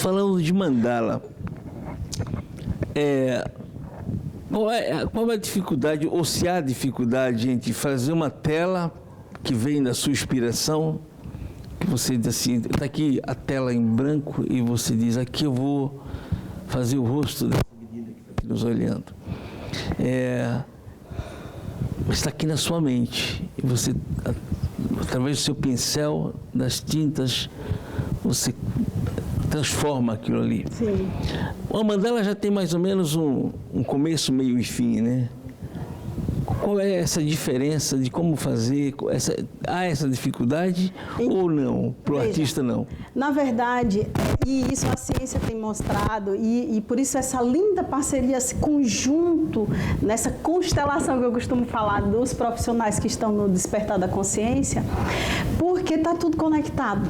Falando de mandala, qual é a dificuldade, ou se há dificuldade entre fazer uma tela que vem da sua inspiração, que você diz assim, está aqui a tela em branco e você diz, aqui eu vou fazer o rosto dessa menina que está aqui nos olhando. Está aqui na sua mente e você, através do seu pincel, das tintas, você transforma aquilo ali. Sim. A mandala já tem mais ou menos um começo, meio e fim, né? Qual é essa diferença de como fazer? Há essa dificuldade ou não? Para o artista, não? Na verdade, e isso a ciência tem mostrado, e por isso essa linda parceria, esse conjunto, nessa constelação que eu costumo falar dos profissionais que estão no Despertar da Consciência, porque está tudo conectado.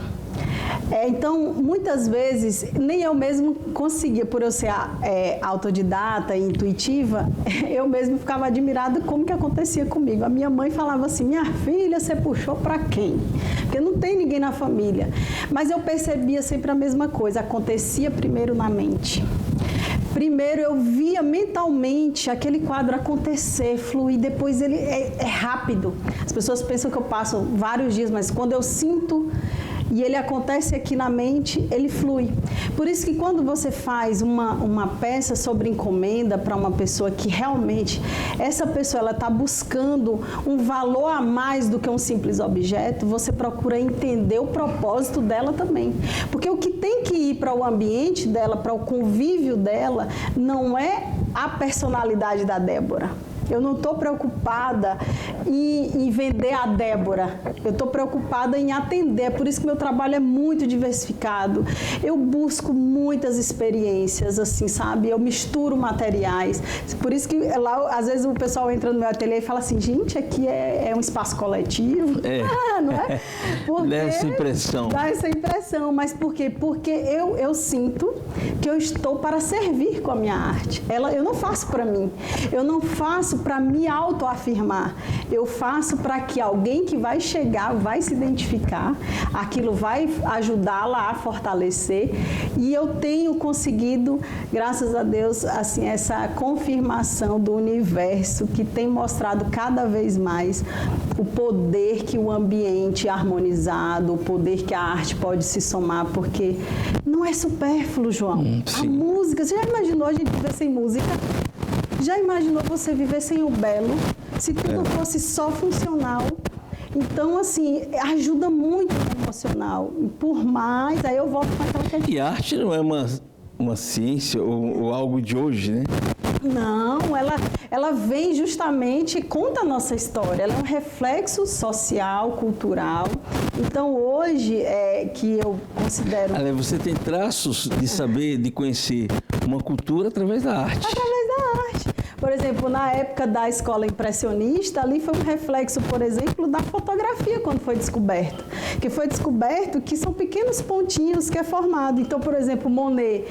Então, muitas vezes, nem eu mesmo conseguia, por eu ser autodidata e intuitiva, eu mesmo ficava admirada como que acontecia comigo. A minha mãe falava assim, minha filha, você puxou para quem? Porque não tem ninguém na família. Mas eu percebia sempre a mesma coisa, acontecia primeiro na mente. Primeiro eu via mentalmente aquele quadro acontecer, fluir, depois ele é rápido. As pessoas pensam que eu passo vários dias, mas quando eu sinto e ele acontece aqui na mente, ele flui. Por isso que quando você faz uma peça sobre encomenda para uma pessoa que realmente, essa pessoa ela está buscando um valor a mais do que um simples objeto, você procura entender o propósito dela também. Porque o que tem que ir para o ambiente dela, para o convívio dela, não é a personalidade da Débora. Eu não estou preocupada em vender a Débora. Eu estou preocupada em atender. Por isso que meu trabalho é muito diversificado. Eu busco muitas experiências, assim, sabe? Eu misturo materiais. Por isso que lá, às vezes, o pessoal entra no meu ateliê e fala assim, gente, aqui é um espaço coletivo. Não é? Porque dá essa impressão. Dá essa impressão. Mas por quê? Porque eu sinto que eu estou para servir com a minha arte. Eu não faço para mim. Eu não faço para me autoafirmar. Eu faço para que alguém que vai chegar, vai se identificar, aquilo vai ajudá-la a fortalecer. E eu tenho conseguido, graças a Deus, assim, essa confirmação do universo que tem mostrado cada vez mais o poder que o ambiente harmonizado, o poder que a arte pode se somar, porque não é supérfluo, João. A música, você já imaginou a gente viver sem música? Já imaginou você viver sem o belo? Se tudo fosse só funcional? Então, assim, ajuda muito no emocional. E por mais, aí eu volto para aquela questão. E arte não é uma ciência ou algo de hoje, né? Não, ela vem justamente, conta a nossa história. Ela é um reflexo social, cultural. Então, hoje, que eu considero... Você tem traços de saber, de conhecer uma cultura através da arte. Através da arte. Por exemplo, na época da escola impressionista, ali foi um reflexo, por exemplo, da fotografia quando foi descoberta. Que foi descoberto que são pequenos pontinhos que é formado. Então, por exemplo, Monet,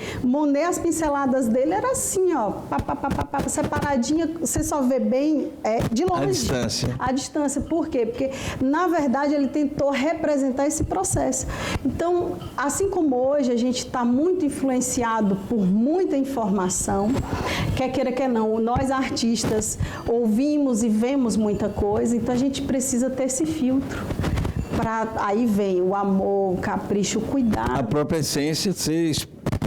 as pinceladas dele eram assim, ó, separadinha, você só vê bem de longe. A distância. A distância. Por quê? Porque, na verdade, ele tentou representar esse processo. Então, assim como hoje a gente está muito influenciado por muita informação, quer queira, quer não, nós artistas ouvimos e vemos muita coisa, então a gente precisa ter esse filtro. Aí vem o amor, o capricho, o cuidado. A própria essência ser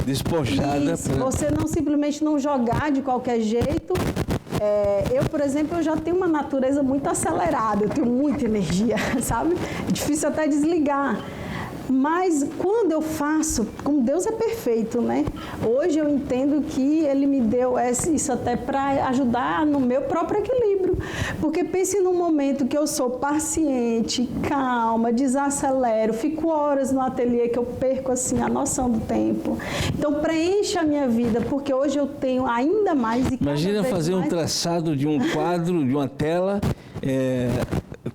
despojada. Isso, você não simplesmente não jogar de qualquer jeito. Eu, por exemplo, eu já tenho uma natureza muito acelerada, eu tenho muita energia, sabe? É difícil até desligar. Mas quando eu faço, como Deus é perfeito, né? Hoje eu entendo que Ele me deu isso até para ajudar no meu próprio equilíbrio. Porque pense num momento que eu sou paciente, calma, desacelero, fico horas no ateliê que eu perco assim a noção do tempo. Então preenche a minha vida, porque hoje eu tenho ainda mais... Imagina fazer um traçado de um quadro, de uma tela,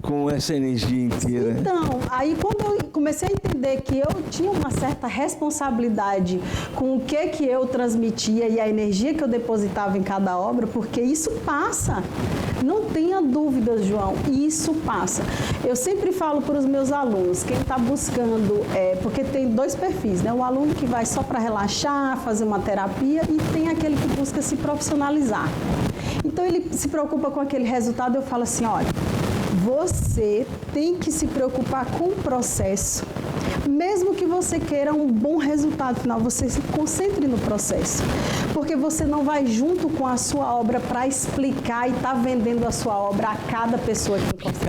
com essa energia inteira. Então, aí quando eu comecei a entender que eu tinha uma certa responsabilidade com o que eu transmitia e a energia que eu depositava em cada obra, porque isso passa. Não tenha dúvidas, João, isso passa. Eu sempre falo para os meus alunos, quem está buscando, porque tem dois perfis, né? O aluno que vai só para relaxar, fazer uma terapia, e tem aquele que busca se profissionalizar. Então, ele se preocupa com aquele resultado, eu falo assim, olha, você tem que se preocupar com o processo. Mesmo que você queira um bom resultado final, você se concentre no processo. Porque você não vai junto com a sua obra para explicar e estar vendendo a sua obra a cada pessoa que encontra.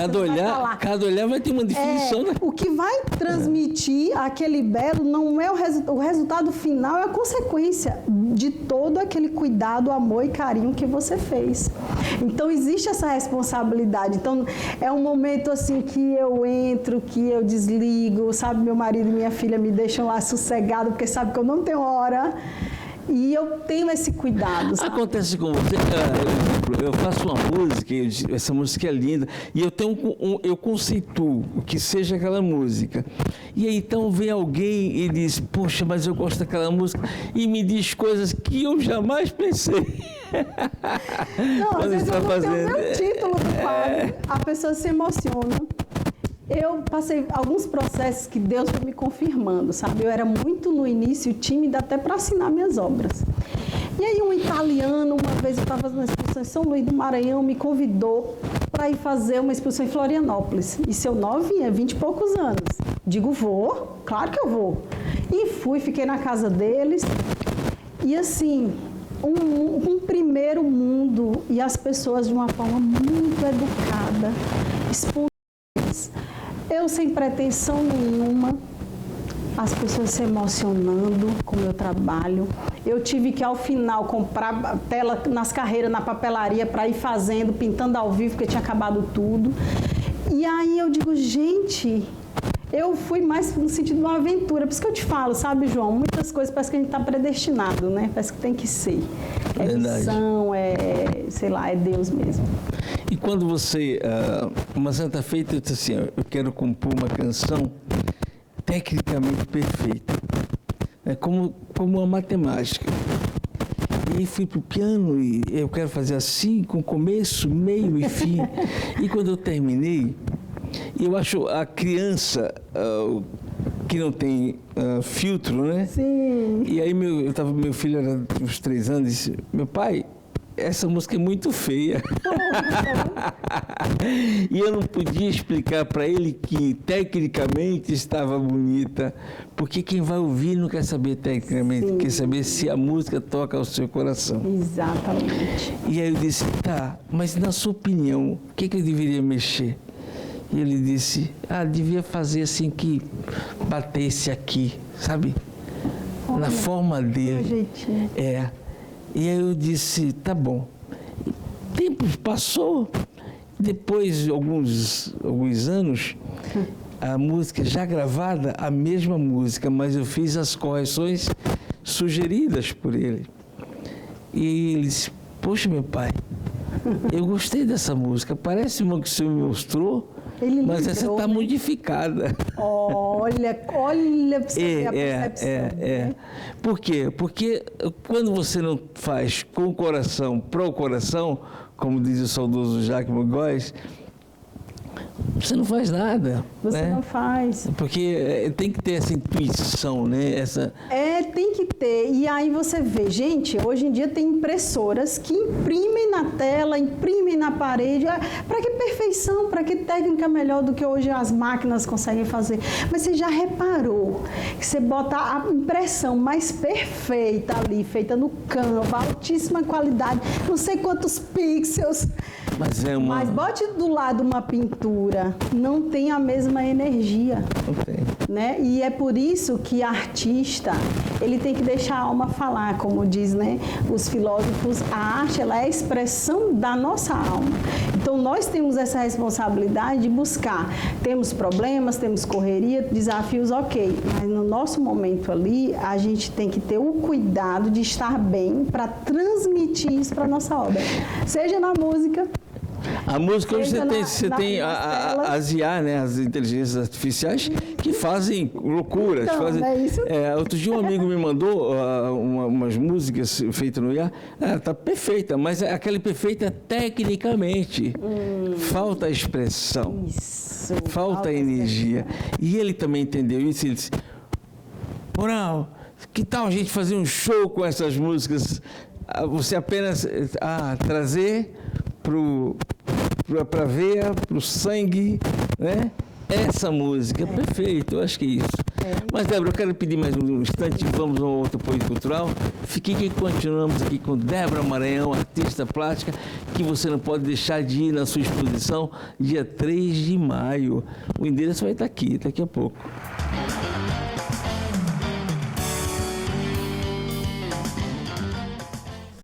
Cada olhar vai ter uma definição. Né? O que vai transmitir aquele belo não é o resultado final, é a consequência de todo aquele cuidado, amor e carinho que você fez. Então, existe essa responsabilidade. Então, é um momento assim que eu entro, que eu desligo, sabe? Meu marido e minha filha me deixam lá sossegado, porque sabe que eu não tenho hora. E eu tenho esse cuidado. Sabe? Acontece com você, eu faço uma música, essa música é linda, e eu conceituo o que seja aquela música. E aí então vem alguém e diz, poxa, mas eu gosto daquela música, e me diz coisas que eu jamais pensei. Não, às vezes eu não tenho o meu título do quadro, a pessoa se emociona. Eu passei alguns processos que Deus foi me confirmando, sabe? Eu era muito, no início, tímida até para assinar minhas obras. E aí um italiano, uma vez eu estava fazendo uma exposição em São Luís do Maranhão, me convidou para ir fazer uma exposição em Florianópolis. Isso eu novinha, 20 e poucos anos. Digo, vou, claro que eu vou. E fui, fiquei na casa deles. E assim, um primeiro mundo, e as pessoas de uma forma muito educada, espontânea. Eu sem pretensão nenhuma, as pessoas se emocionando com o meu trabalho. Eu tive que, ao final, comprar tela nas carreiras, na papelaria, para ir fazendo, pintando ao vivo, porque tinha acabado tudo. E aí eu digo, gente, eu fui mais no sentido de uma aventura. Por isso que eu te falo, sabe, João? Muitas coisas parece que a gente está predestinado, né? Parece que tem que ser. É missão, sei lá, é Deus mesmo. E quando você, uma certa feita, eu disse assim, eu quero compor uma canção tecnicamente perfeita, como uma matemática. E aí fui para o piano e eu quero fazer assim, com começo, meio e fim. E quando eu terminei, eu acho a criança que não tem filtro, né? Sim. E aí meu filho era uns 3 anos e disse, meu pai, essa música é muito feia. E eu não podia explicar para ele que tecnicamente estava bonita, porque quem vai ouvir não quer saber tecnicamente, sim, quer saber se a música toca ao seu coração. Exatamente. E aí eu disse, tá, mas na sua opinião, o que eu deveria mexer? E ele disse, devia fazer assim que batesse aqui, sabe? Olha, na forma dele. E aí eu disse, tá bom. O tempo passou, depois de alguns anos, a música já gravada, a mesma música, mas eu fiz as correções sugeridas por ele. E ele disse, poxa, meu pai, eu gostei dessa música, parece uma que o senhor me mostrou, mas essa está modificada. Olha para você ver a percepção. Né? Por quê? Porque quando você não faz com o coração, para o coração, como diz o saudoso Jacques Mogois, você não faz nada. Você não faz. Porque tem que ter essa intuição, né? Tem que ter. E aí você vê, gente, hoje em dia tem impressoras que imprimem na tela, imprimem na parede. Para que perfeição, para que técnica melhor do que hoje as máquinas conseguem fazer? Mas você já reparou que você bota a impressão mais perfeita ali, feita no Canva, altíssima qualidade, não sei quantos pixels. Mas bote do lado uma pintura, não tem a mesma energia. Não tem. Né? E é por isso que artista, ele tem que deixar a alma falar, como diz, né, os filósofos, a arte ela é a expressão da nossa alma. Então nós temos essa responsabilidade de buscar. Temos problemas, temos correria, desafios, ok, mas no nosso momento ali, a gente tem que ter o cuidado de estar bem para transmitir isso para a nossa obra. Seja na música, A música hoje você tem nas as IA, né, as inteligências artificiais, que fazem loucuras. Então, fazem, é isso. Outro dia um amigo me mandou umas músicas feitas no IA. Tá perfeita, mas aquela perfeita tecnicamente. Falta a expressão. Isso. Falta a energia. E ele também entendeu isso. Ele disse: Moral, que tal a gente fazer um show com essas músicas? Você apenas trazer para a veia, para o sangue, né? Essa música, perfeito, eu acho que é isso. Mas, Débora, eu quero pedir mais um instante, vamos a um outro apoio cultural. Fique aqui, continuamos aqui com Débora Maranhão, artista plástica, que você não pode deixar de ir na sua exposição dia 3 de maio. O endereço vai estar aqui, daqui a pouco.